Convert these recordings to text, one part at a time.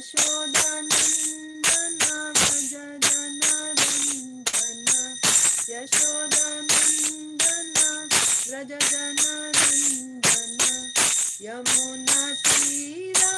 Yashodanandana Vraja Janarandana Yashodanandana Vraja Janarandana Yamuna Tira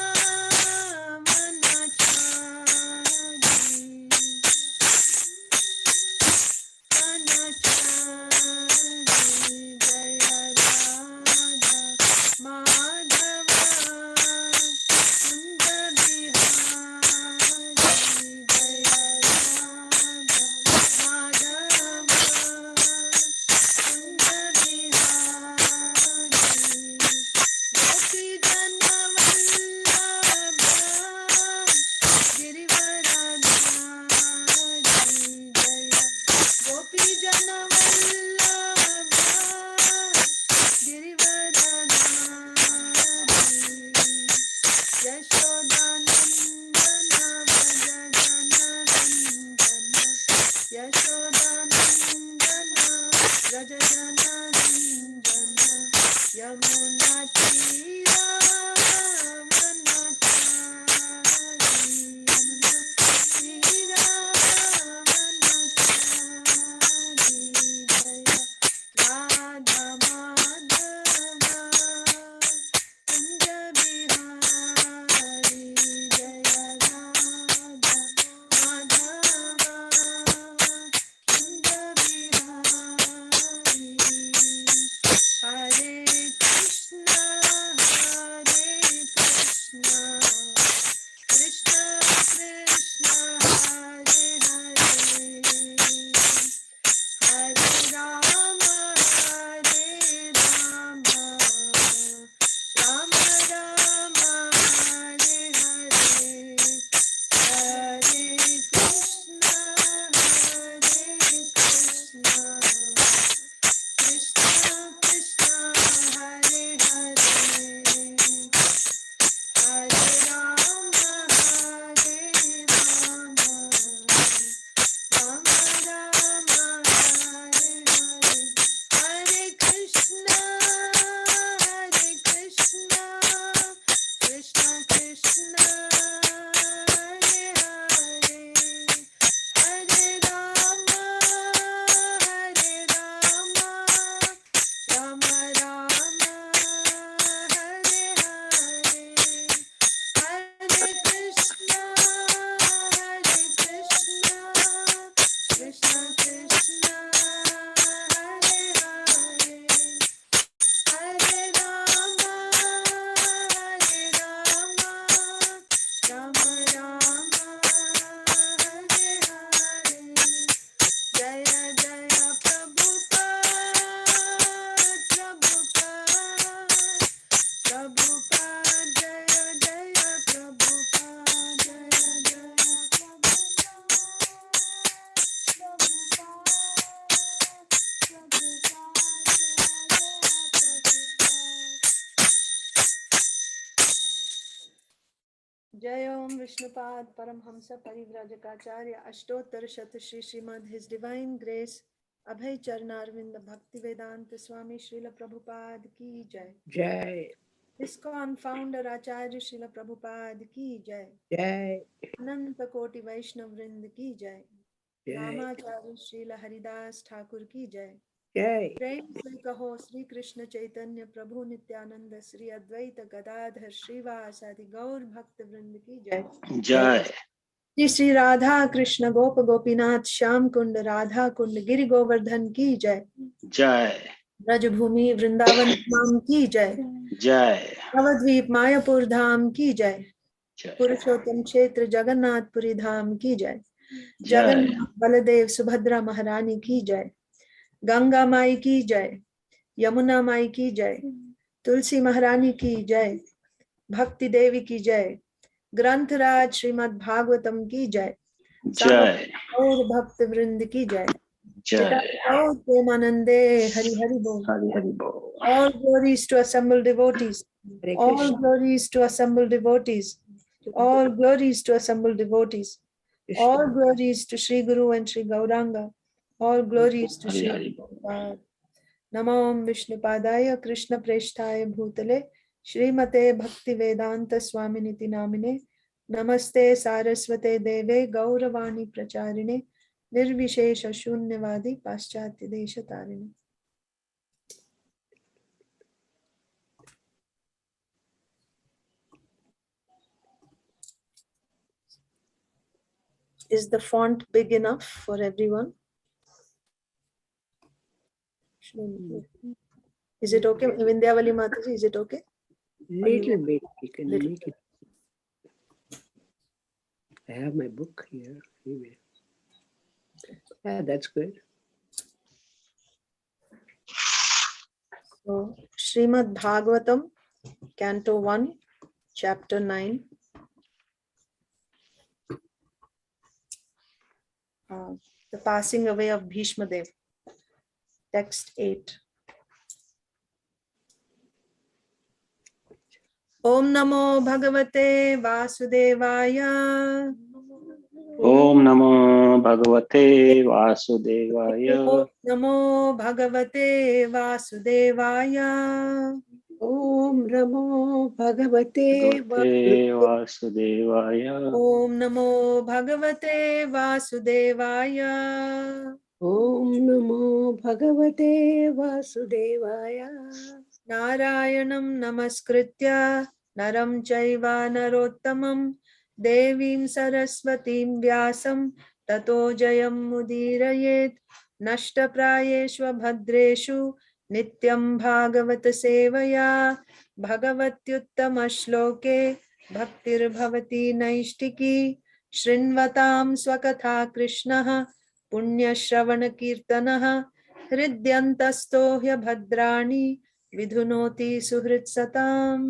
Jai Om Vishnupad Paramhamsa Parivrajakacarya Ashtottar Shat Shri Srimad His Divine Grace Abhay Charnarvinda Bhakti Vedanta Swami Srila Prabhupada Ki Jai. Jai. ISKCON Founder Acharya Srila Prabhupada Ki Jai. Jai. Ananta Koti Vaishnav Vrind Ki Jai. Jai. Namacharya Srila Haridas Thakur Ki Jai. Jai. प्रेम से कहो श्री कृष्ण चैतन्य प्रभु नित्यानंद श्री अद्वैत गदाधर श्रीवासादि गौर भक्त वृंद की जय जय। श्री श्री राधा कृष्ण गोप गोपीनाथ श्याम कुंड राधा कुंड गिरि गोवर्धन की जय जय। ब्रजभूमि वृंदावन धाम की जय जय। नवद्वीप मायापुर धाम की जय पुरुषोत्तम क्षेत्र जगन्नाथपुरी धाम की जय जगन्नाथ बलदेव सुभद्रा महारानी की जय गंगा माई की जय यमुना माई की जय तुलसी महारानी की जय भक्ति देवी की जय ग्रंथराज श्रीमद् भागवतम की जय जय। और भक्त वृंद की जय जय। प्रेमानंदे हरि हरि बोल Hari Hari Bol. all glories to assembled devotees all glories to assembled devotees all glories to assembled devotees all glories to Sri Guru and Sri Gauranga all glories to Sri Prabhupada Namo Vishnupadaya Krishna Preshthaya Bhutale Srimate Bhakti Vedanta Swaminiti Namine नमस्ते सारस्वते देवे गौरवाणी प्रचारिणे निर्विशेष शून्यवादी पाश्चात्य देश तारिणे. Is the font big enough for everyone? Is it okay? Vindyavali Mataji, is it okay? Little bit, you can make it. I have my book here. Anyway. Yeah, that's good. So, Srimad Bhagavatam, Canto 1, Chapter 9. The passing away of Bhishma Dev. Text 8. Om Namo Bhagavate Vasudevaya. Om Namo Bhagavate Vasudevaya. Om Namo Bhagavate Vasudevaya. Om Namo Bhagavate Vasudevaya. Om Namo Bhagavate Vasudevaya. Om Namo Bhagavate Vasudevaya. Narayanam Namaskritya Naram Chaiva Narottamam Devim Saraswatim Vyasam Tato Jayam Mudirayet Nashta Prayeshva Bhadreshu Nityam Bhagavata Sevaya Bhagavatyuttama Shloke Bhaktir Bhavati Naishtiki Shrinvatam Swakatha Krishnaha Punya Shravana Kirtanaha Hridyantastohya Bhadrani Vidhunoti Suhrit Satam.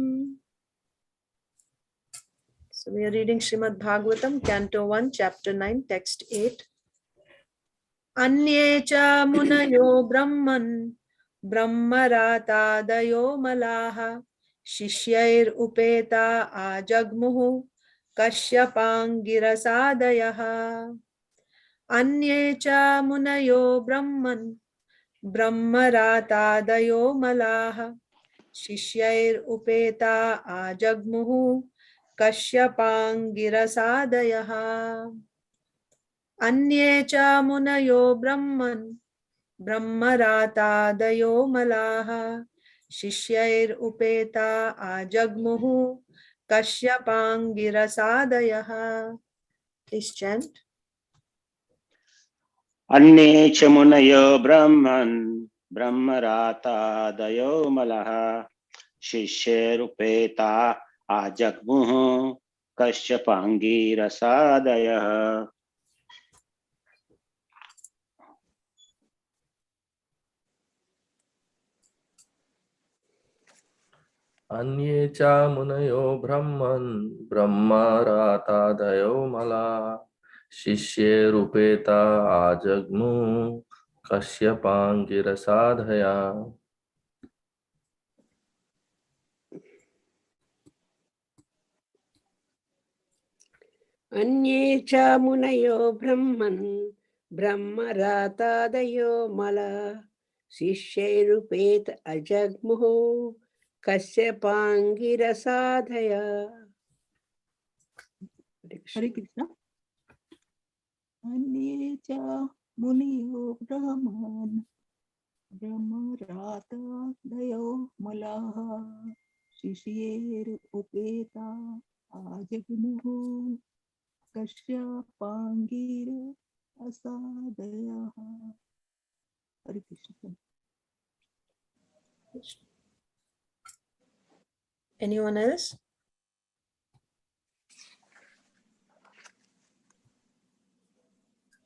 So we are reading Srimad Bhagavatam, Canto 1, Chapter 9, Text 8. Anye cha munayo brahman brahmaratadayo malaha shishyair upeta ajagmuhu kashyapangirasadayah. Anye cha munayo brahman brahmaratadayo malaha shishyair upeta ajagmuhu kashyapangirasadayah. Anye cha munayo brahman brahmaratadayo malaha shishyair upeta ajagmuhu kashyapangirasadayah. Please chant. Anne chamunayo brahman brahmarata malaha shisherupeta ajagmuhu kashyapangi rasadaya. Anye cha munayo brahman brahmaratadayo mala shishye rupeta ajagmu kashyapangirasadhaya. Anye cha munayo brahman brahmaratadayo mala sishairupet ajagmuhu kasyapangirasadhaya. Hare Krishna. Anye cha muniyo brahman brahmarata dayo malaha shishyer upeta ajagmuhu kashyapangir asadaya. Hare Krishna. Anyone else?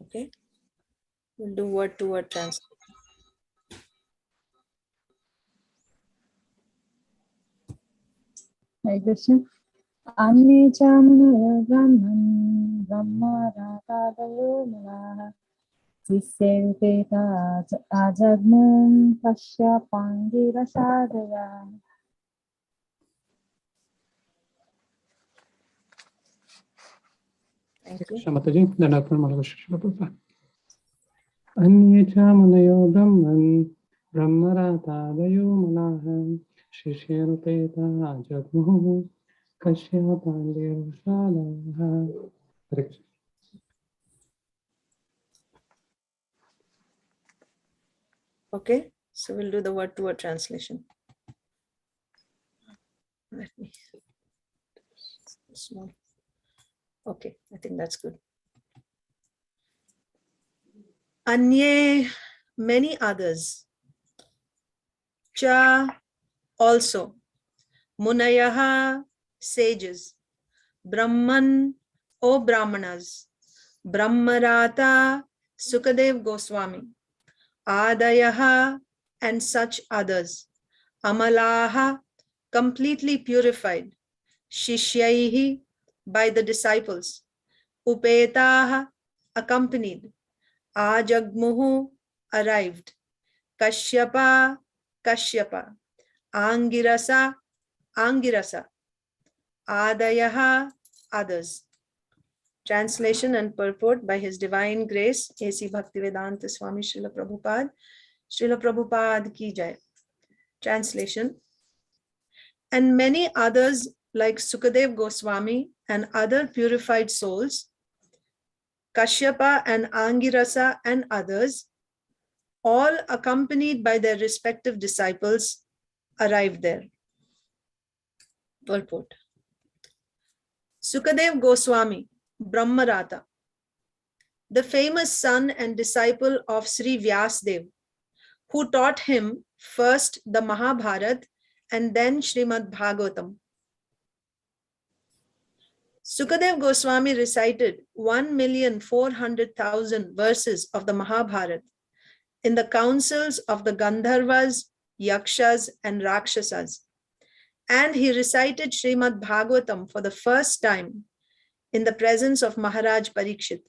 Okay, we'll do word to word translation. Hare Krishna. Anye cha munayo brahman brahmaratadayo malaha sisserupeta ajagmum kashyapangirasadaya. Thank you. Mataji, Danatman Malavashi. Anye cha munayo brahman brahmaratadayo malaha shisherupeta ajagmuhu Kashyapangirasadaya. Hare Krishna. Okay, so we'll do the word-to-word translation. Let me. Small. Okay, I think that's good. Anye, many others. Cha, also. Munayaha, sages. Brahman, O Brahmanas. Brahmarata, Sukadev Goswami. Adayaha, and such others. Amalaha, completely purified. Shishyaihi, by the disciples. Upetaha, accompanied. Ajagmuhu, arrived. Kashyapa, Kashyapa. Angirasa, Angirasa. Adayaha, others. Translation and purport by His Divine Grace, A.C. Bhaktivedanta Swami Srila Prabhupada. Srila Prabhupada ki jai. Translation. And many others like Sukadev Goswami and other purified souls, Kashyapa and Angirasa and others, all accompanied by their respective disciples, arrived there. Purport. Sukadev Goswami, Brahmarata, the famous son and disciple of Sri Vyasdev, who taught him first the Mahabharata and then Srimad Bhagavatam. Sukadev Goswami recited 1,400,000 verses of the Mahabharata in the councils of the Gandharvas, Yakshas, and Rakshasas, and he recited Srimad Bhagavatam for the first time in the presence of Maharaj Parikshit.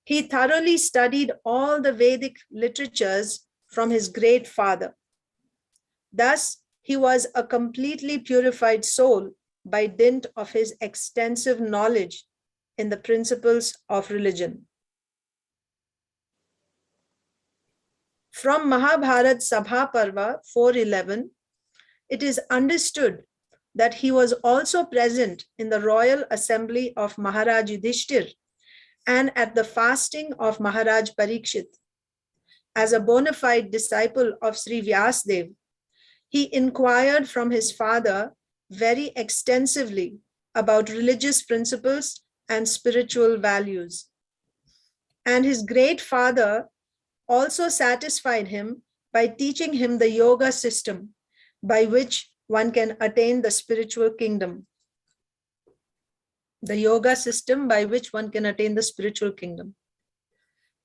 He thoroughly studied all the Vedic literatures from his great father. Thus, he was a completely purified soul by dint of his extensive knowledge in the principles of religion. From Mahabharat Sabha Parva 411, it is understood that he was also present in the royal assembly of Maharaj Yudhishthir and at the fasting of Maharaj Parikshit. As a bona fide disciple of Sri Vyasdev, he inquired from his father very extensively about religious principles and spiritual values. And his great father also satisfied him by teaching him the yoga system by which one can attain the spiritual kingdom. The yoga system by which one can attain the spiritual kingdom.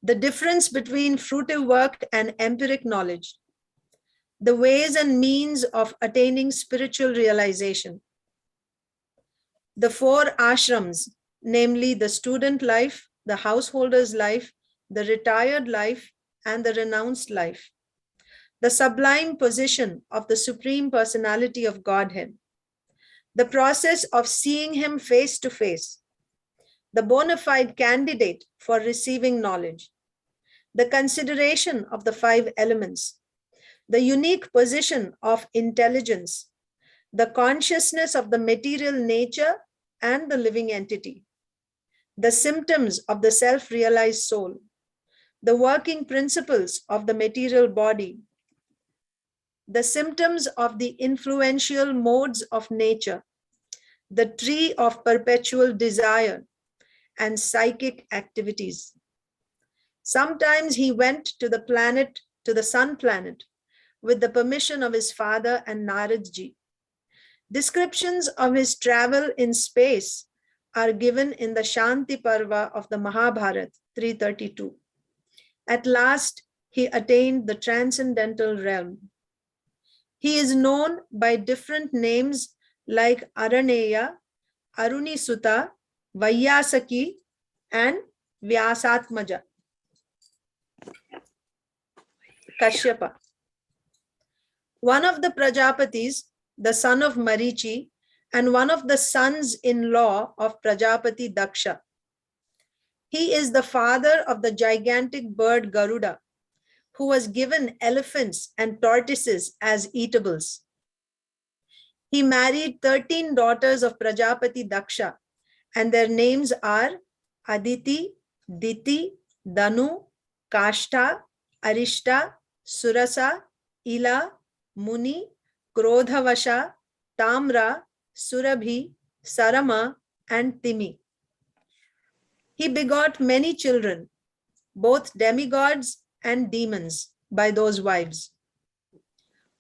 The difference between fruitive work and empiric knowledge. The ways and means of attaining spiritual realization. The 4 ashrams, namely the student life, the householder's life, the retired life, and the renounced life. The sublime position of the Supreme Personality of Godhead. The process of seeing him face to face. The bona fide candidate for receiving knowledge. The consideration of the 5 elements. The unique position of intelligence, the consciousness of the material nature and the living entity, the symptoms of the self-realized soul, the working principles of the material body, the symptoms of the influential modes of nature, the tree of perpetual desire, and psychic activities. Sometimes he went to the sun planet, with the permission of his father and Naradji. Descriptions of his travel in space are given in the Shanti Parva of the Mahabharata 332. At last, he attained the transcendental realm. He is known by different names like Araneya, Arunisutta, Vaiyasaki, and Vyasatmaja. Kashyapa. One of the Prajapatis, the son of Marichi, and one of the sons-in-law of Prajapati Daksha. He is the father of the gigantic bird Garuda, who was given elephants and tortoises as eatables. He married 13 daughters of Prajapati Daksha, and their names are Aditi, Diti, Danu, Kashta, Arishta, Surasa, Ila, Muni, Krodhavasha, Tamra, Surabhi, Sarama, and Timi. He begot many children, both demigods and demons, by those wives.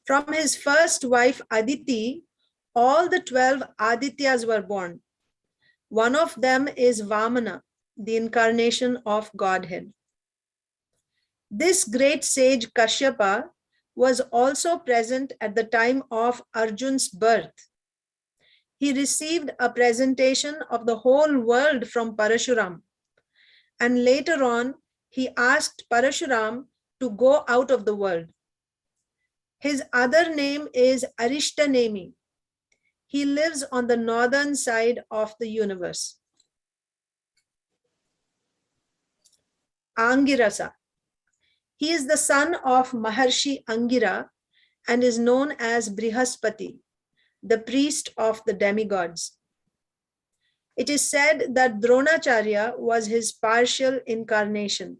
From his first wife Aditi, all the 12 Adityas were born. One of them is Vamana, the incarnation of Godhead. This great sage Kashyapa was also present at the time of Arjun's birth. He received a presentation of the whole world from Parashuram, and later on he asked Parashuram to go out of the world. His other name is Arishtanemi. He lives on the northern side of the universe. Angirasa. He is the son of Maharshi Angira and is known as Brihaspati, the priest of the demigods. It is said that Dronacharya was his partial incarnation.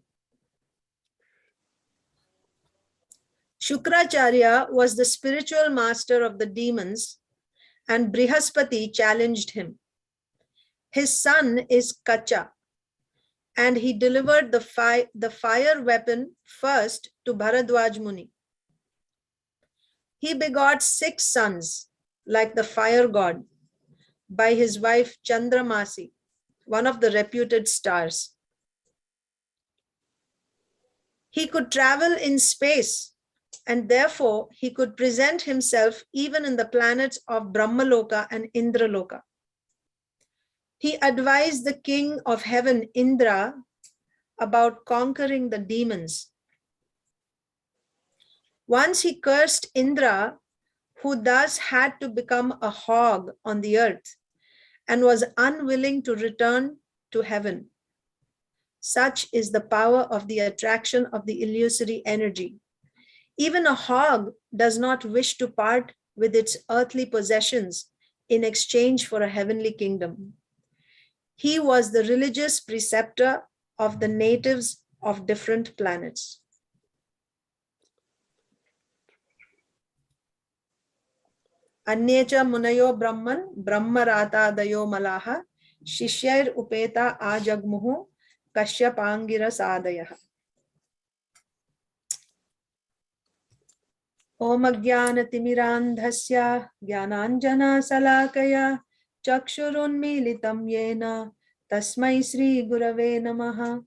Shukracharya was the spiritual master of the demons, and Brihaspati challenged him. His son is Kacha, and he delivered the fire weapon first to Bharadwaj Muni. He begot 6 sons, like the fire god, by his wife Chandramasi, one of the reputed stars. He could travel in space, and therefore he could present himself even in the planets of Brahmaloka and Indraloka. He advised the king of heaven, Indra, about conquering the demons. Once he cursed Indra, who thus had to become a hog on the earth and was unwilling to return to heaven. Such is the power of the attraction of the illusory energy. Even a hog does not wish to part with its earthly possessions in exchange for a heavenly kingdom. He was the religious preceptor of the natives of different planets. Anyecha munayo brahman brahmarata dayo malaha shishyair upeta ajagmuhu kashyapangira sadayah. Om Agyana Timirandhasya Gyananjana Salakaya Chakshurunmilitam Yena Tasmai Sri Gurave Namaha.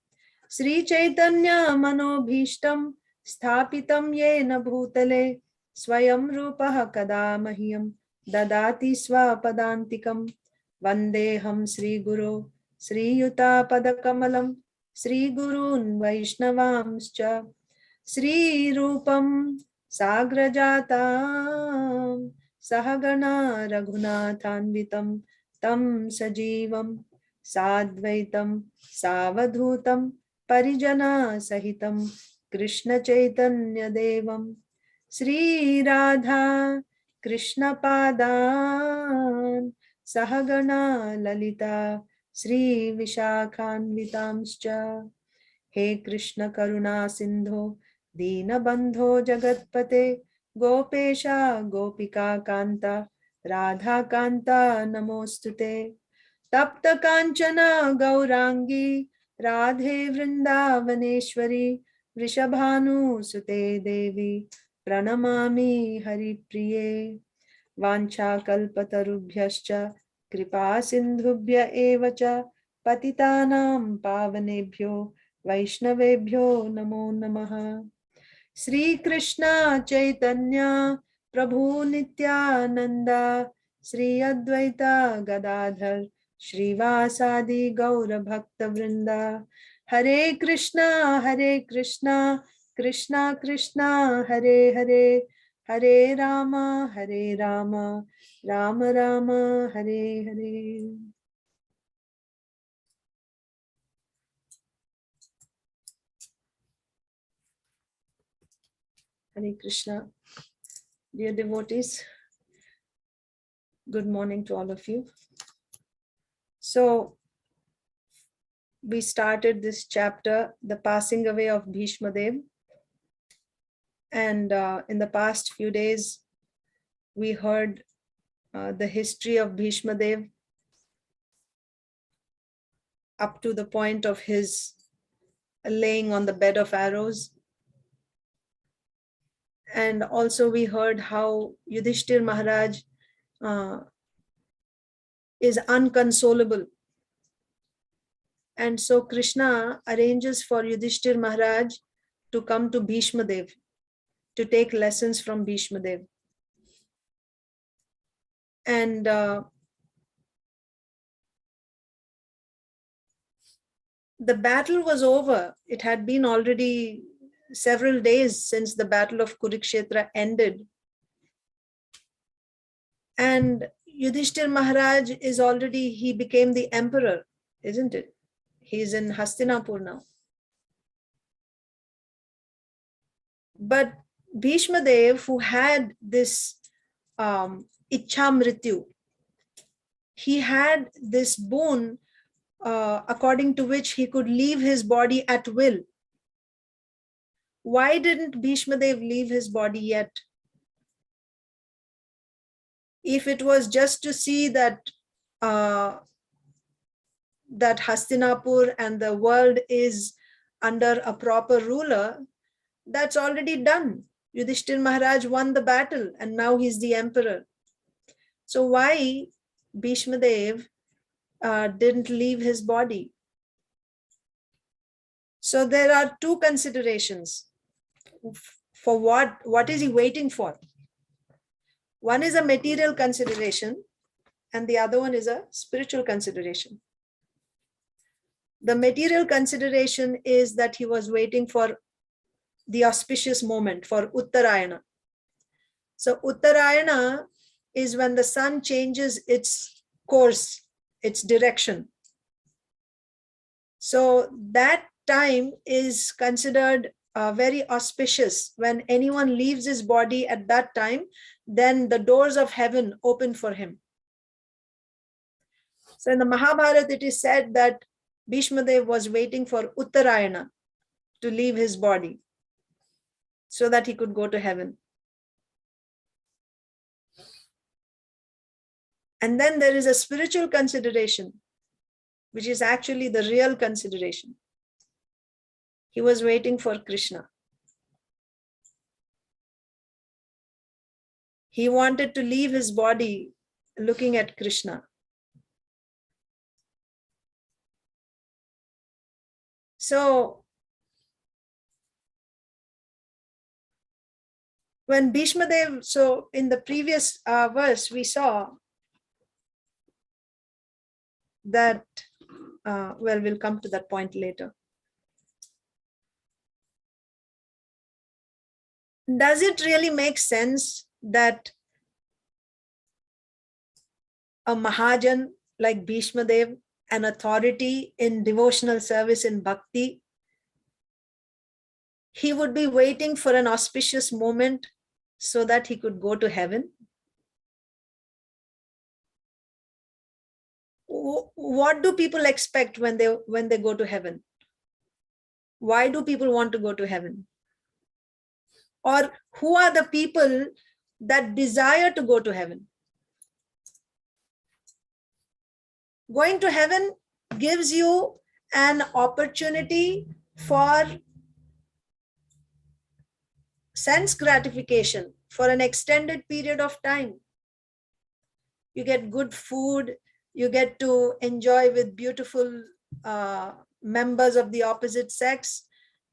Sri Chaitanya Manobhishtam Sthapitam Yena Bhutale Swayam Rupaha Kada Mahyam Dadati Swapadantikam Vandeham Sri Guru Sri Yuta Padakamalam Sri Gurun Vaishnavamscha Sri Rupam Sagrajatam Sahagana Raghunathanvitam Tam Sajivam Sadvaitam Savadhutam Parijana Sahitam Krishna Chaitanya Devam Sri Radha Krishna Padan Sahagana Lalita Sri Vishakhanvitamscha. He Krishna Karuna Sindho Deenabandho Jagatpate Gopesha Gopika Kanta Radha Kanta Namostute Tapta Kanchana Gaurangi Radhe Vrindavaneshwari Vrishabhanu Sute Devi Pranamami Hari Priye Vancha Kalpatarubhyascha Kripa Sindhubhya Evacha Patitanam Pavanebhyo Vaishnavebhyo Namo Namaha. Sri Krishna Chaitanya Prabhu Nityananda Sri Advaita Gadadhar Shrivasadi Gaura Bhakta Vrinda. Hare Krishna Krishna Krishna Hare Hare Hare Rama Rama Rama Hare Hare. Hare Krishna. Dear devotees, Good morning to all of you. So we started this chapter, the passing away of Bhishma Dev. And in the past few days, we heard the history of Bhishma Dev up to the point of his laying on the bed of arrows. And also we heard how Yudhishthir Maharaj is unconsolable. And so Krishna arranges for Yudhishthir Maharaj to come to Bhishma Dev to take lessons from Bhishma Dev. And the battle was over. It had been already several days since the battle of Kurukshetra ended. And Yudhishthir Maharaj is already, he became the emperor, isn't it? He's in Hastinapur now. But Bhishma Dev, who had this Ichha Mrityu, he had this boon according to which he could leave his body at will. Why didn't Bhishma Dev leave his body yet? If it was just to see that that Hastinapur and the world is under a proper ruler, that's already done. Yudhishthir Maharaj won the battle and now he's the emperor. So why Bhishma Dev didn't leave his body? So there are two considerations. For what is he waiting for? One is a material consideration and the other one is a spiritual consideration. The material consideration is that he was waiting for the auspicious moment, for Uttarayana. So Uttarayana is when the sun changes its course, its direction. So that time is considered very auspicious. When anyone leaves his body at that time, then the doors of heaven open for him. So in the Mahabharata, it is said that Bhishma Dev was waiting for Uttarayana to leave his body so that he could go to heaven. And then there is a spiritual consideration, which is actually the real consideration. He was waiting for Krishna. He wanted to leave his body looking at Krishna. So when Bhishma Dev, so in the previous verse, we saw that, well, we'll come to that point later. Does it really make sense that a Mahajan like Bhishma Dev, an authority in devotional service in bhakti, he would be waiting for an auspicious moment so that he could go to heaven? What do people expect when they go to heaven? Why do people want to go to heaven? Or who are the people that desire to go to heaven? Going to heaven gives you an opportunity for sense gratification for an extended period of time. You get good food, you get to enjoy with beautiful members of the opposite sex,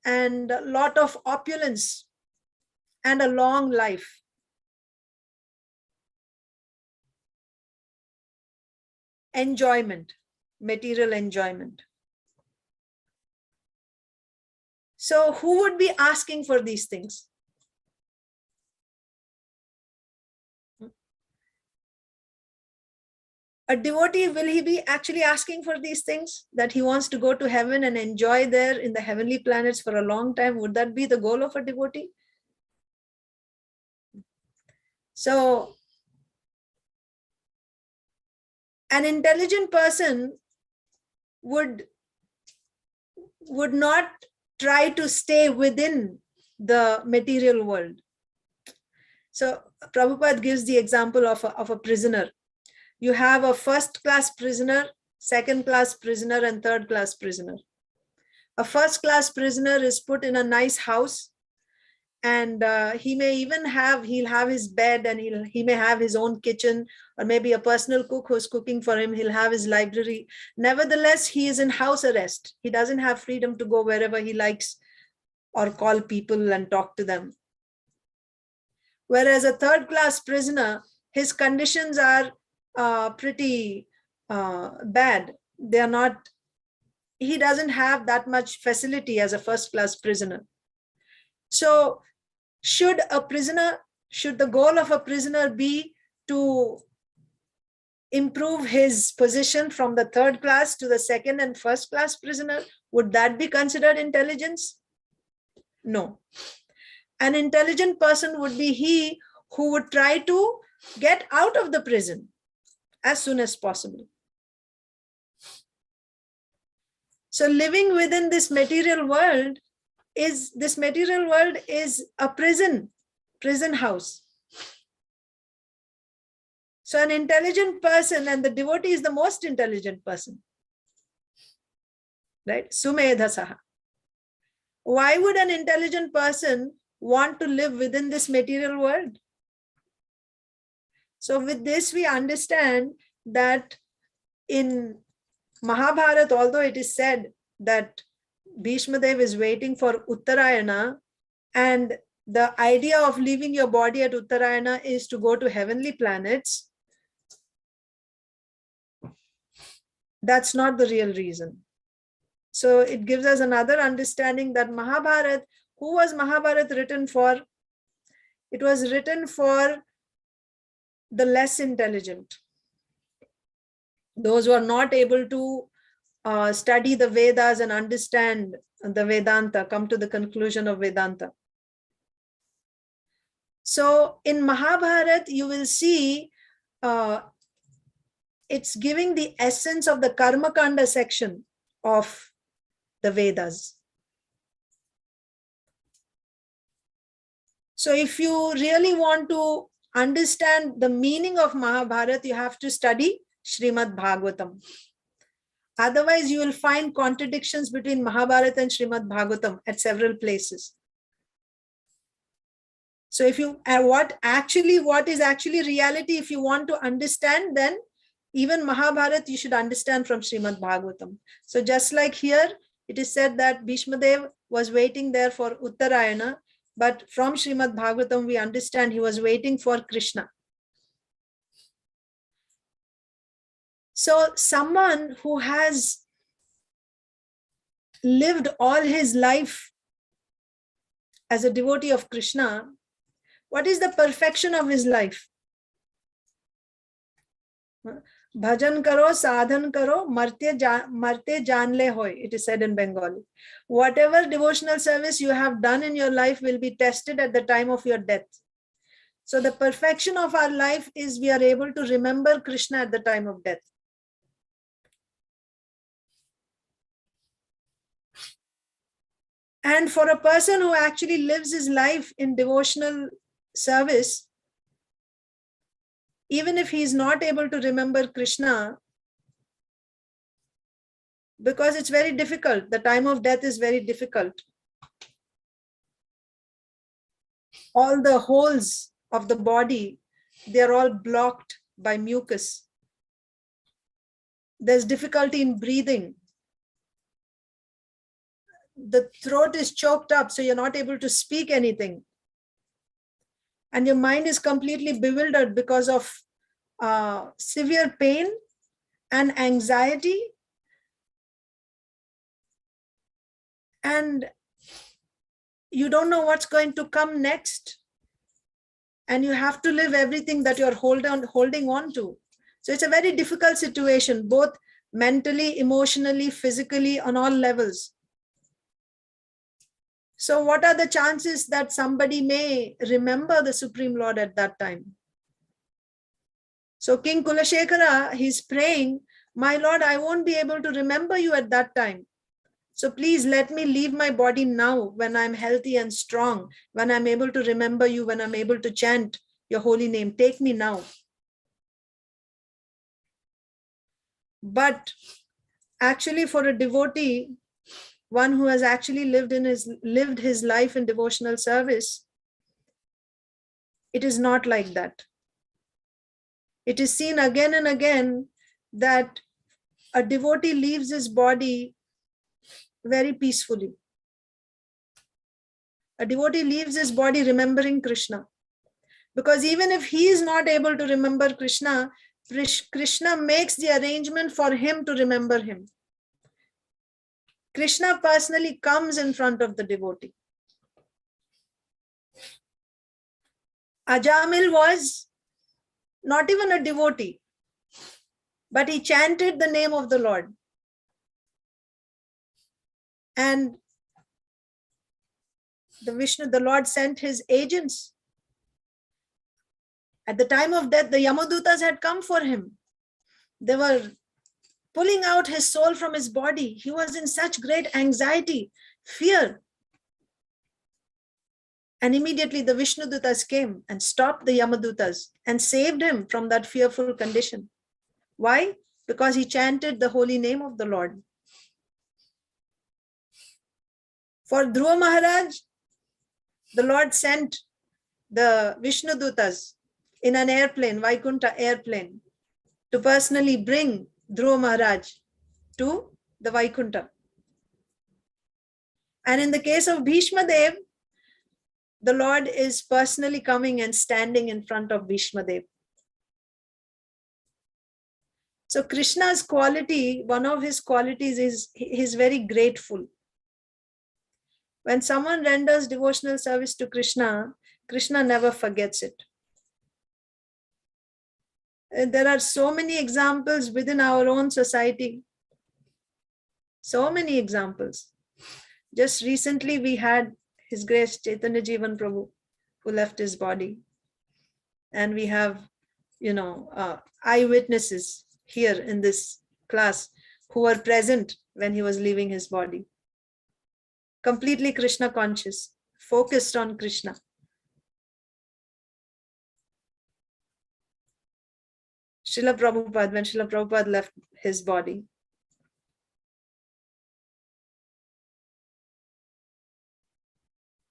and a lot of opulence and a long life. Enjoyment, material enjoyment. So who would be asking for these things? A devotee, will he be actually asking for these things? That he wants to go to heaven and enjoy there in the heavenly planets for a long time? Would that be the goal of a devotee? So An intelligent person would not try to stay within the material world. So Prabhupada gives the example of a prisoner. You have a first-class prisoner, second-class prisoner, and third-class prisoner. A first-class prisoner is put in a nice house, and he may even he'll have his bed, and he may have his own kitchen, or maybe a personal cook who's cooking for him. He'll have his library. Nevertheless, he is in house arrest. He doesn't have freedom to go wherever he likes or call people and talk to them. Whereas a third-class prisoner, his conditions are pretty bad. They are not, he doesn't have that much facility as a first-class prisoner. So should the goal of a prisoner be to improve his position from the third class to the second and first class prisoner? Would that be considered intelligence? No. An intelligent person would be he who would try to get out of the prison as soon as possible. So living within this material world is a prison house. So an intelligent person, and the devotee is the most intelligent person, right? Sumedhasaha. Why would an intelligent person want to live within this material world? So with this, we understand that in Mahabharata, although it is said that Bhishma Dev is waiting for Uttarayana, and the idea of leaving your body at Uttarayana is to go to heavenly planets, that's not the real reason. So it gives us another understanding that Mahabharata, who was Mahabharata written for? It was written for the less intelligent, those who are not able to study the Vedas and understand the Vedanta, come to the conclusion of Vedanta. So in Mahabharata, you will see it's giving the essence of the Karma Kanda section of the Vedas. So if you really want to understand the meaning of Mahabharata, you have to study Srimad Bhagavatam. Otherwise, you will find contradictions between Mahabharata and Srimad Bhagavatam at several places. So if you, what is actually reality, if you want to understand, then even Mahabharata you should understand from Srimad Bhagavatam. So just like here, it is said that Bhishma Dev was waiting there for Uttarayana, but from Srimad Bhagavatam we understand he was waiting for Krishna. So someone who has lived all his life as a devotee of Krishna, what is the perfection of his life? Bhajan karo, sadhan karo, marte janle hoy, it is said in Bengali. Whatever devotional service you have done in your life will be tested at the time of your death. So the perfection of our life is we are able to remember Krishna at the time of death. And for a person who actually lives his life in devotional service, even if he is not able to remember Krishna, because it's very difficult, the time of death is very difficult. All the holes of the body, they're all blocked by mucus. There's difficulty in breathing. The throat is choked up, so you're not able to speak anything. And your mind is completely bewildered because of severe pain and anxiety. And you don't know what's going to come next. And you have to live everything that you're holding on to. So it's a very difficult situation, both mentally, emotionally, physically, on all levels. So what are the chances that somebody may remember the Supreme Lord at that time? So King Kulashekara, he's praying, my Lord, I won't be able to remember you at that time. So please let me leave my body now when I'm healthy and strong, when I'm able to remember you, when I'm able to chant your holy name. Take me now. But actually for a devotee, one who has actually lived his life in devotional service, it is not like that. It is seen again and again that a devotee leaves his body very peacefully. A devotee leaves his body remembering Krishna. Because even if he is not able to remember Krishna, Krishna makes the arrangement for him to remember him. Krishna personally comes in front of the devotee. Ajamil was not even a devotee, but he chanted the name of the Lord. And the Lord sent his agents. At the time of death, the Yamadutas had come for him. They were pulling out his soul from his body. He was in such great anxiety, fear. And immediately the Vishnudutas came and stopped the Yamadutas and saved him from that fearful condition. Why? Because he chanted the holy name of the Lord. For Dhruva Maharaj, the Lord sent the Vishnudutas in an airplane, Vaikuntha airplane, to personally bring Dhruva Maharaj to the Vaikuntha. And in the case of Bhishma Dev, the Lord is personally coming and standing in front of Bhishma Dev. So Krishna's quality, one of his qualities is he's very grateful. When someone renders devotional service to Krishna, Krishna never forgets it. And there are so many examples within our own society. So many examples. Just recently we had His Grace Chaitanya Jivan Prabhu, who left his body. And we have, eyewitnesses here in this class who were present when he was leaving his body. Completely Krishna conscious, focused on Krishna. Srila Prabhupada, when Srila Prabhupada left his body,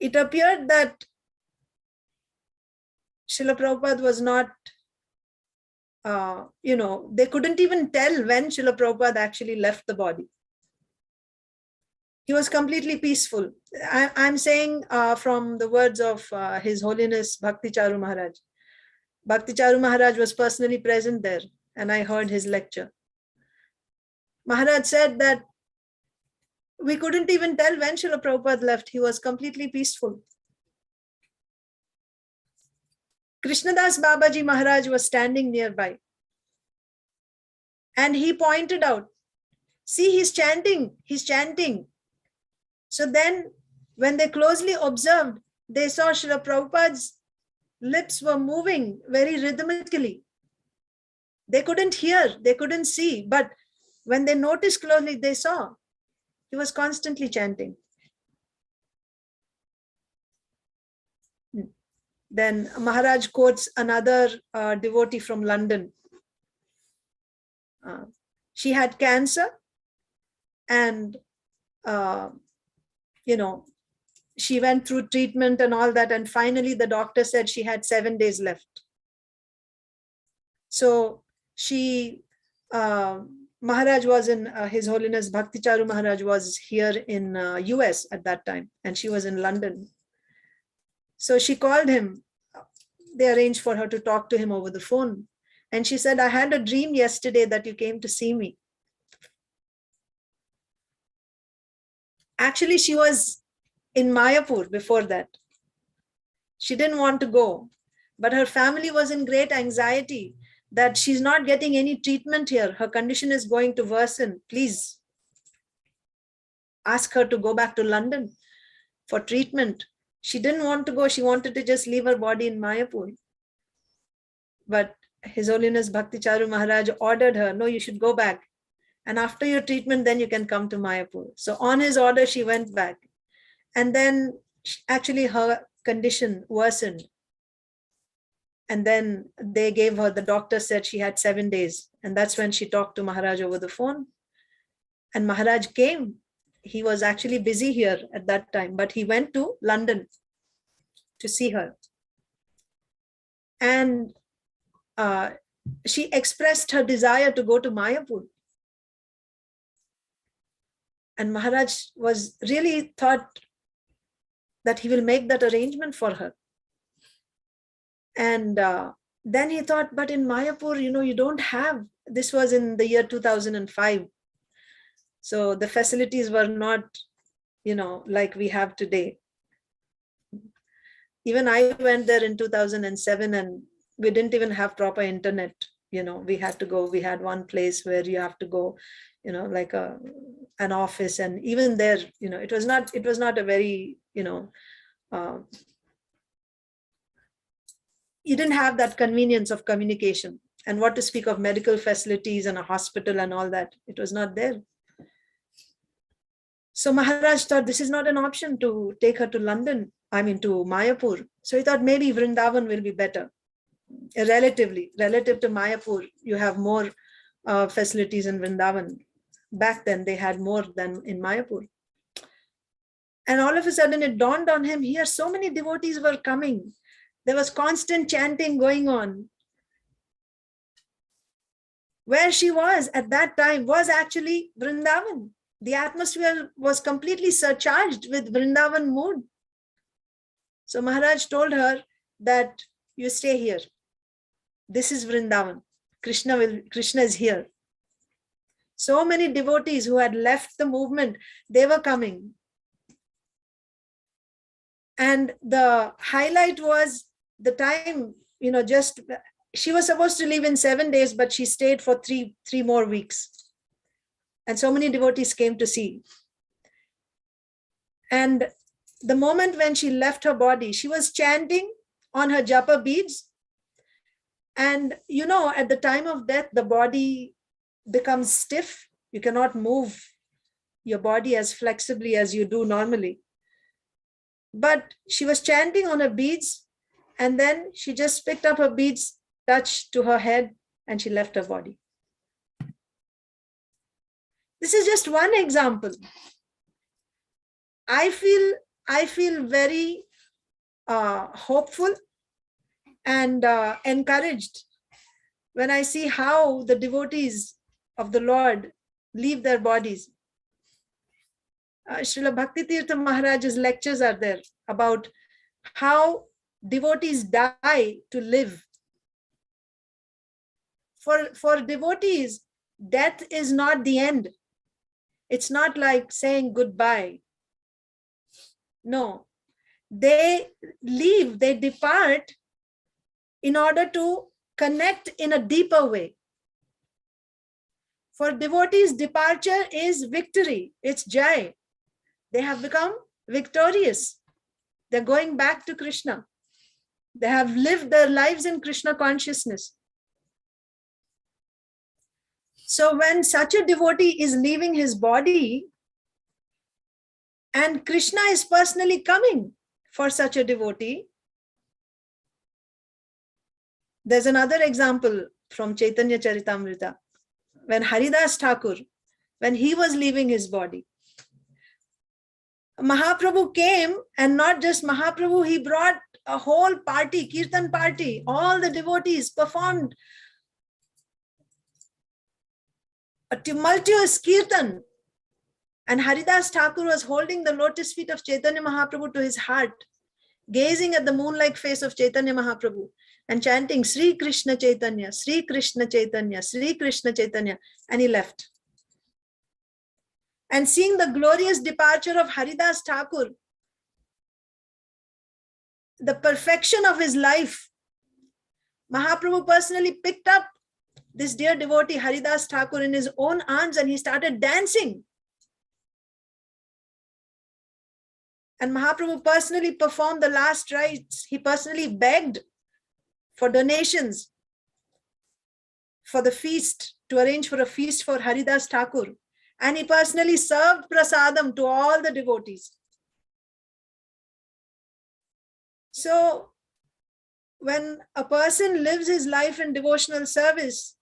it appeared that Srila Prabhupada was not, they couldn't even tell when Srila Prabhupada actually left the body. He was completely peaceful. I'm saying from the words of His Holiness Bhakti Charu Maharaj. Bhakti Charu Maharaj was personally present there, and I heard his lecture. Maharaj said that we couldn't even tell when Srila Prabhupada left. He was completely peaceful. Krishnadas Babaji Maharaj was standing nearby. And he pointed out, see, he's chanting, he's chanting. So then when they closely observed, they saw Srila Prabhupada's lips were moving very rhythmically. They couldn't hear, they couldn't see, but when they noticed closely, they saw he was constantly chanting. Then Maharaj quotes another devotee from London. She had cancer and, she went through treatment and all that. And finally, the doctor said she had 7 days left. So Maharaj was in, His Holiness Bhakti Charu Maharaj was here in US at that time, and she was in London. So she called him. They arranged for her to talk to him over the phone. And she said, I had a dream yesterday that you came to see me. Actually, she was in Mayapur before that. She didn't want to go, but her family was in great anxiety that she's not getting any treatment here. Her condition is going to worsen. Please ask her to go back to London for treatment. She didn't want to go. She wanted to just leave her body in Mayapur. But His Holiness Bhakti Charu Maharaj ordered her, no, you should go back. And after your treatment, then you can come to Mayapur. So on his order, she went back. And then actually her condition worsened. And then they gave her, the doctor said she had 7 days. And that's when she talked to Maharaj over the phone. And Maharaj came. He was actually busy here at that time, but he went to London to see her. And she expressed her desire to go to Mayapur. And Maharaj was really thought that he will make that arrangement for her. And then he thought, but in Mayapur, you don't have, this was in the year 2005. So the facilities were not, like we have today. Even I went there in 2007 and we didn't even have proper internet. We had to go, we had one place where you have to go, like an office. And even there, it was not a very, you didn't have that convenience of communication. And what to speak of medical facilities and a hospital and all that, it was not there. So Maharaj thought this is not an option to take her to London, to Mayapur. So he thought maybe Vrindavan will be better. Relative to Mayapur, you have more facilities in Vrindavan. Back then they had more than in Mayapur. And all of a sudden it dawned on him, here so many devotees were coming. There was constant chanting going on. Where she was at that time was actually Vrindavan. The atmosphere was completely surcharged with Vrindavan mood. So Maharaj told her that you stay here. This is Vrindavan. Krishna is here. So many devotees who had left the movement, they were coming. And the highlight was the time, she was supposed to leave in 7 days, but she stayed for three more weeks. And so many devotees came to see. And the moment when she left her body, she was chanting on her japa beads. And at the time of death, the body becomes stiff. You cannot move your body as flexibly as you do normally. But she was chanting on her beads, and then she just picked up her beads, touched to her head, and she left her body. This is just one example. I feel very hopeful and encouraged when I see how the devotees of the Lord leave their bodies. Srila Bhakti Tirtha Maharaj's lectures are there about how devotees die to live. For devotees, death is not the end. It's not like saying goodbye. No, they leave, they depart in order to connect in a deeper way. For devotees, departure is victory. It's jai. They have become victorious. They're going back to Krishna. They have lived their lives in Krishna consciousness. So when such a devotee is leaving his body, and Krishna is personally coming for such a devotee. There's another example from Chaitanya Charitamrita. When Haridas Thakur, when he was leaving his body, Mahaprabhu came, and not just Mahaprabhu, he brought a whole party, Kirtan party. All the devotees performed a tumultuous Kirtan. And Haridas Thakur was holding the lotus feet of Chaitanya Mahaprabhu to his heart, gazing at the moon-like face of Chaitanya Mahaprabhu and chanting Sri Krishna Chaitanya, Sri Krishna Chaitanya, Sri Krishna Chaitanya, and he left. And seeing the glorious departure of Haridas Thakur, the perfection of his life, Mahaprabhu personally picked up this dear devotee Haridas Thakur in his own arms and he started dancing. And Mahaprabhu personally performed the last rites. He personally begged for donations. for the feast, to arrange for a feast for Haridas Thakur. And he personally served prasadam to all the devotees. So when a person lives his life in devotional service,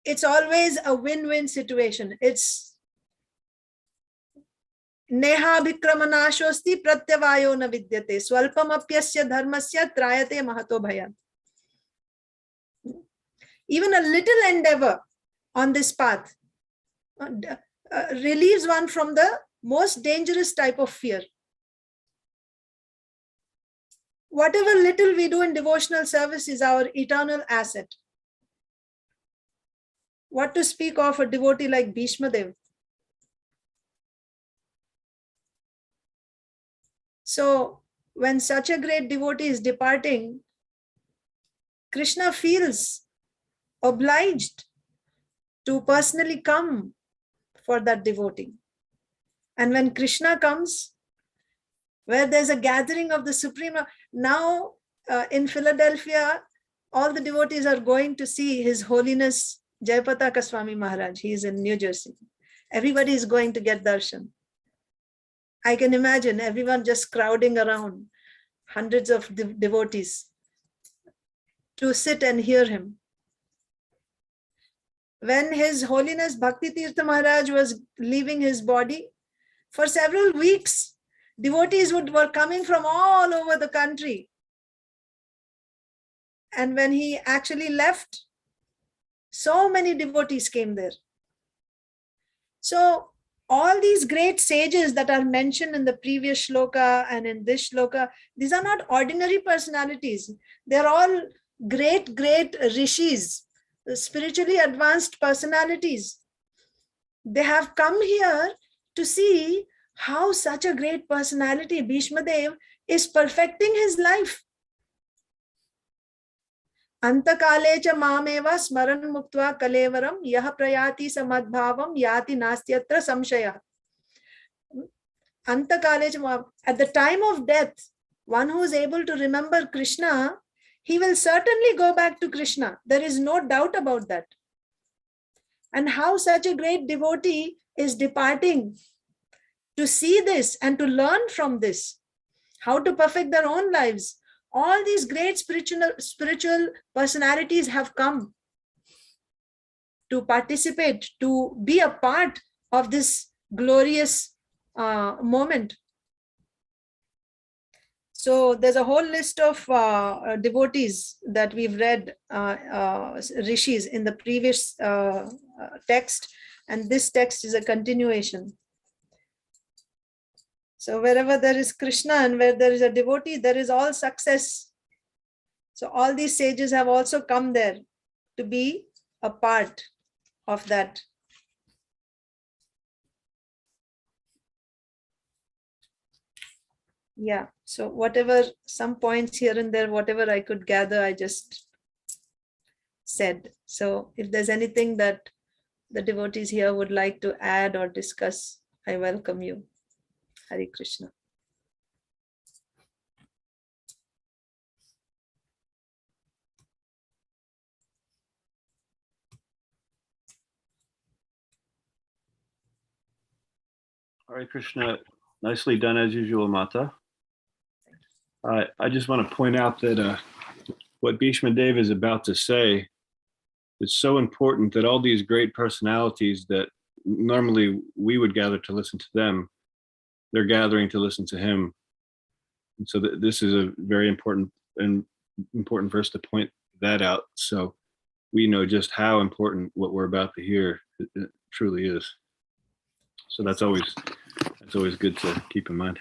it's always a win-win situation. It's neha bhikramanashosti pratyavayo na vidyate swalpam apyasya dharmasya trayate mahato bhayat. Even a little endeavor on this path relieves one from the most dangerous type of fear. Whatever little we do in devotional service is our eternal asset. What to speak of a devotee like Bhishma Dev? So when such a great devotee is departing, Krishna feels obliged to personally come for that devotee. And when Krishna comes, where there's a gathering of the Supreme, now in Philadelphia, all the devotees are going to see His Holiness Jayapataka Swami Maharaj. He is in New Jersey. Everybody is going to get darshan. I can imagine everyone just crowding around, hundreds of devotees to sit and hear him. When His Holiness Bhakti Tirtha Maharaj was leaving his body, for several weeks, devotees were coming from all over the country. And when he actually left, so many devotees came there. So all these great sages that are mentioned in the previous shloka and in this shloka, these are not ordinary personalities. They're all great rishis, spiritually advanced personalities. They have come here to see how such a great personality, Bhishma Dev, is perfecting his life. Antakale cha mameva smaran muktva kalevaram yah prayati samadbhavam yati nastyatra samshaya. Antakale cha, at the time of death, one who is able to remember Krishna, he will certainly go back to Krishna. There is no doubt about that. And how such a great devotee is departing to see this and to learn from this, how to perfect their own lives. All these great spiritual personalities have come to participate, to be a part of this glorious moment. So there's a whole list of devotees that we've read, rishis, in the previous text, and this text is a continuation. So wherever there is Krishna and where there is a devotee, there is all success. So all these sages have also come there to be a part of that. Yeah, so whatever, some points here and there, whatever I could gather, I just said. So if there's anything that the devotees here would like to add or discuss, I welcome you. Hare Krishna. Hare Krishna, nicely done as usual, Mata. I just want to point out that what Bhishma Dev is about to say is so important, that all these great personalities that normally we would gather to listen to them, they're gathering to listen to him. And so this is a very important verse to point that out, so we know just how important what we're about to hear it truly is. So that's always good to keep in mind.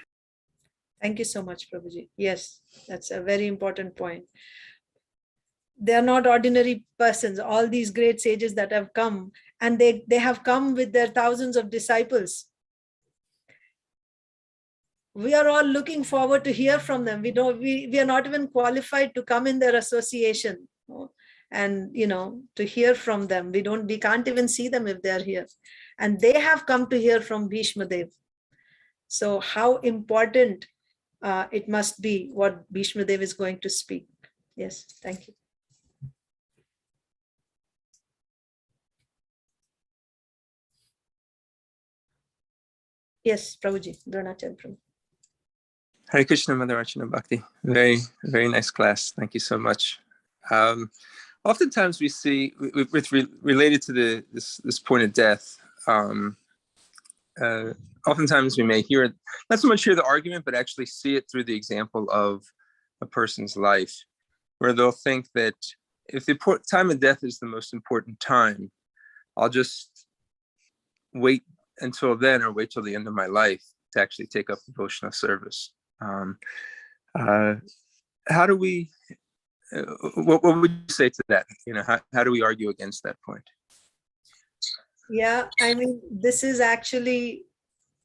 Thank you so much, Prabhuji. Yes, that's a very important point. They are not ordinary persons, all these great sages that have come, and they have come with their thousands of disciples. We are all looking forward to hear from them. We are not even qualified to come in their association and to hear from them. We can't even see them if they're here. And they have come to hear from Bhishma Dev. So how important it must be what Bhishma Dev is going to speak. Yes, thank you. Yes, Prabhuji, Dronacharya Prabhu. Hare Krishna, Mother Archana Bhakti. Very, very nice class. Thank you so much. Oftentimes we see, related to this point of death, oftentimes we may hear, not so much hear the argument, but actually see it through the example of a person's life, where they'll think that if the time of death is the most important time, I'll just wait until then, or wait till the end of my life to actually take up devotional service. How do we, what would you say to that? How do we argue against that point? Yeah, I mean, this is actually,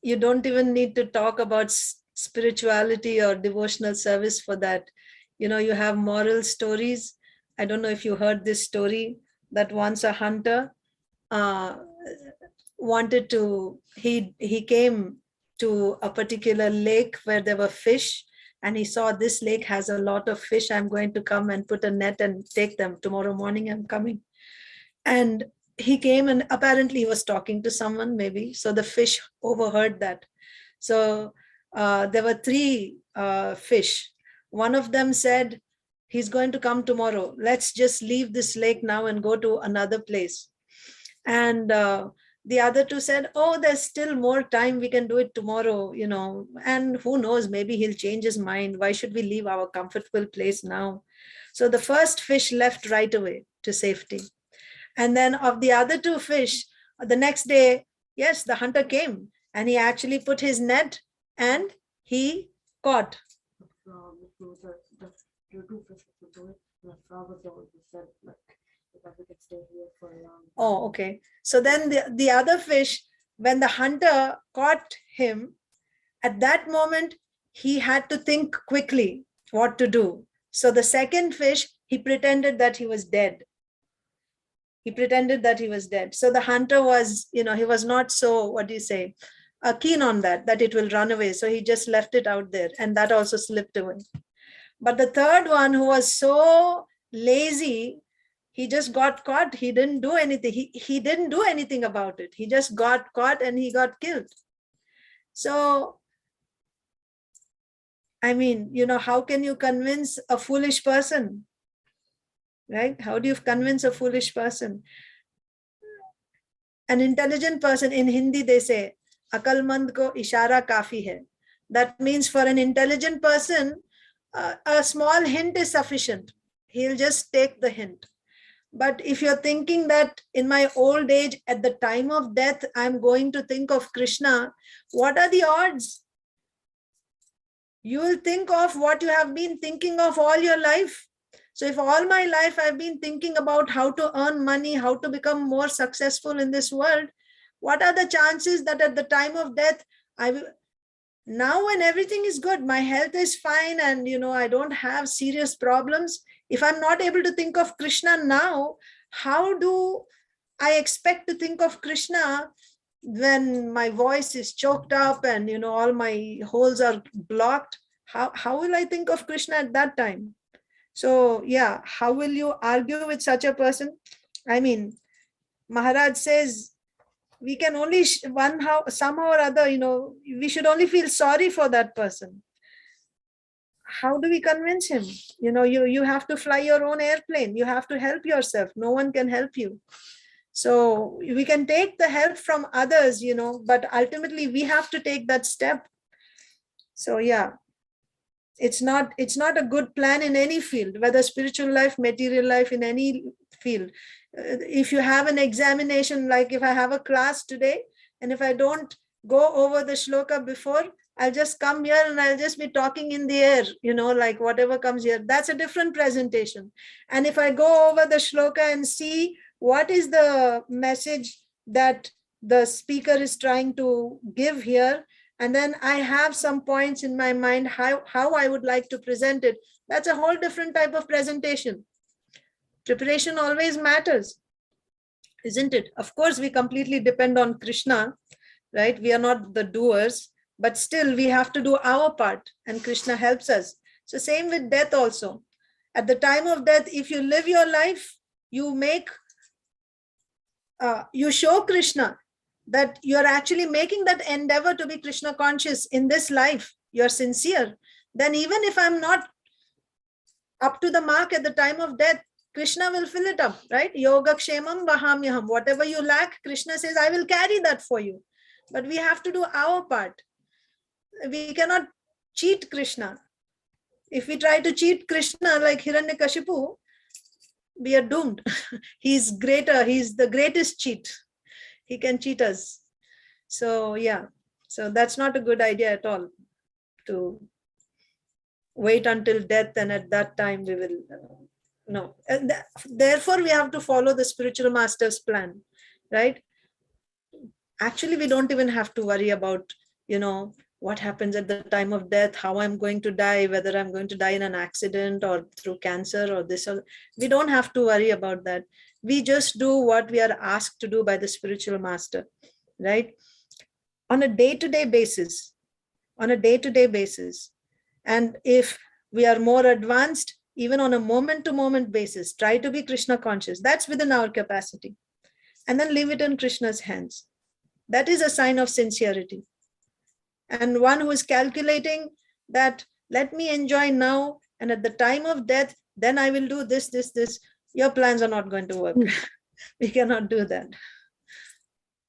you don't even need to talk about spirituality or devotional service for that. You have moral stories. I don't know if you heard this story, that once a hunter he came to a particular lake where there were fish, and he saw this lake has a lot of fish. I'm going to come and put a net and take them. Tomorrow morning I'm coming. And he came, and apparently he was talking to someone, maybe. So the fish overheard that. So there were 3 fish. One of them said, he's going to come tomorrow. Let's just leave this lake now and go to another place. And the other 2 said, oh, there's still more time. We can do it tomorrow, and who knows, maybe he'll change his mind. Why should we leave our comfortable place now? So the first fish left right away to safety. And then of the other 2 fish, the next day, yes, the hunter came, and he actually put his net and he caught. Oh, okay. So then the other fish, when the hunter caught him, at that moment, he had to think quickly what to do. So the second fish, he pretended that he was dead. He pretended that he was dead. So the hunter was, he was not so, keen on that it will run away. So he just left it out there, and that also slipped away. But the third one, who was so lazy, he just got caught. He didn't do anything. He didn't do anything about it. He just got caught and he got killed. So, I mean, how can you convince a foolish person? Right? How do you convince a foolish person? An intelligent person, in Hindi they say, akalmand ko ishara kafi hai. That means for an intelligent person, a small hint is sufficient. He'll just take the hint. But if you're thinking that in my old age, at the time of death, I'm going to think of Krishna, what are the odds? You will think of what you have been thinking of all your life. So if all my life I've been thinking about how to earn money, how to become more successful in this world, what are the chances that at the time of death, now when everything is good, my health is fine, and I don't have serious problems, if I'm not able to think of Krishna now, how do I expect to think of Krishna when my voice is choked up and all my holes are blocked? How will I think of Krishna at that time? So yeah, how will you argue with such a person? I mean, Maharaj says we can only somehow or other, we should only feel sorry for that person. How do we convince him? You have to fly your own airplane. You have to help yourself. No one can help you. So we can take the help from others, but ultimately we have to take that step. So yeah, it's not a good plan in any field, whether spiritual life, material life, in any field. If you have an examination, like if I have a class today, and if I don't go over the shloka before, I'll just come here and I'll just be talking in the air, like whatever comes here. That's a different presentation. And if I go over the shloka and see what is the message that the speaker is trying to give here, and then I have some points in my mind how I would like to present it, that's a whole different type of presentation. Preparation always matters, isn't it? Of course, we completely depend on Krishna, right? We are not the doers, but still we have to do our part, and Krishna helps us. So same with death also. At the time of death, if you live your life, you show Krishna that you're actually making that endeavor to be Krishna conscious in this life, you're sincere, then even if I'm not up to the mark at the time of death, Krishna will fill it up, right? Yoga kshemam vahamyaham. Whatever you lack, Krishna says, I will carry that for you. But we have to do our part. We cannot cheat Krishna. If we try to cheat Krishna like Hiranyakashipu, we are doomed. He's greater. He's the greatest cheat. He can cheat us. So yeah, so that's not a good idea at all, to wait until death and at that time we will no. And therefore we have to follow the spiritual master's plan, right? Actually, we don't even have to worry about, what happens at the time of death, how I'm going to die, whether I'm going to die in an accident or through cancer or this, or we don't have to worry about that. We just do what we are asked to do by the spiritual master, right? On a day-to-day basis, And if we are more advanced, even on a moment-to-moment basis, try to be Krishna conscious. That's within our capacity. And then leave it in Krishna's hands. That is a sign of sincerity. And one who is calculating that, let me enjoy now, and at the time of death, then I will do this, your plans are not going to work. We cannot do that.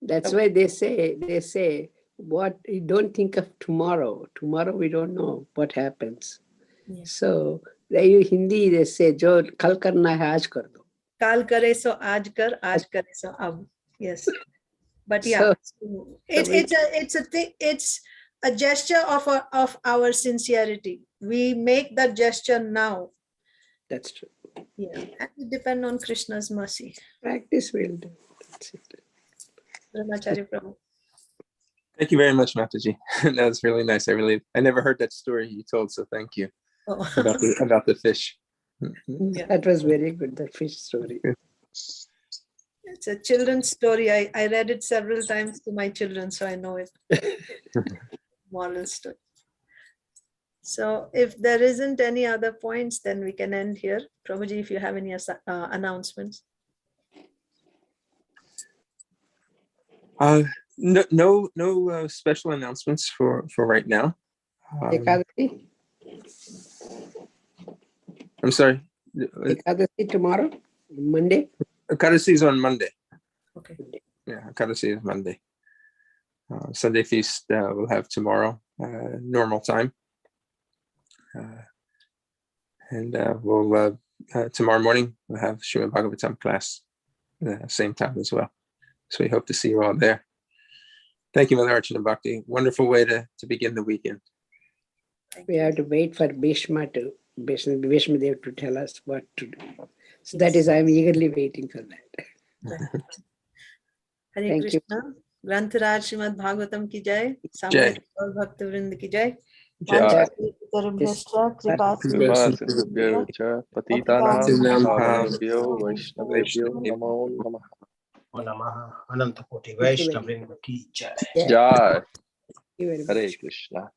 That's why they say, what you don't think of tomorrow. Tomorrow we don't know what happens. Yeah. So they Hindi they say, Jo kal karna hai aaj kar do. Kal kare so aaj kare so ab. Yes. But yeah, it's a gesture of our sincerity. We make that gesture now. That's true. Yeah, and we depend on Krishna's mercy. Practice will do. That's it. Brahmachari Prabhu. Thank you very much, Mataji. That was really nice. I never heard that story you told, so thank you. About the fish. Yeah. That was very good, the fish story. It's a children's story. I read it several times to my children, so I know it. Moral story. So if there isn't any other points, then we can end here. Prabhuji, if you have any announcements. No special announcements for right now. Ekadasi? I'm sorry. Ekadasi tomorrow, Monday. Ekadasi is on Monday. Okay. Yeah, Ekadasi is Monday. Sunday feast we'll have tomorrow, normal time. And we'll tomorrow morning we'll have Srimad Bhagavatam class, same time as well. So we hope to see you all there. Thank you, Mother Archana Bhakti. Wonderful way to begin the weekend. We have to wait for Bhishma Dev to tell us what to do. So that is, I'm eagerly waiting for that. Hare Krishna. Granthiraj Srimad Bhagavatam ki jai. Samohik Bhakta Vrind ki jai. Ananta Koti Vaishnavrinda ki jai. Jai. Hare Krishna.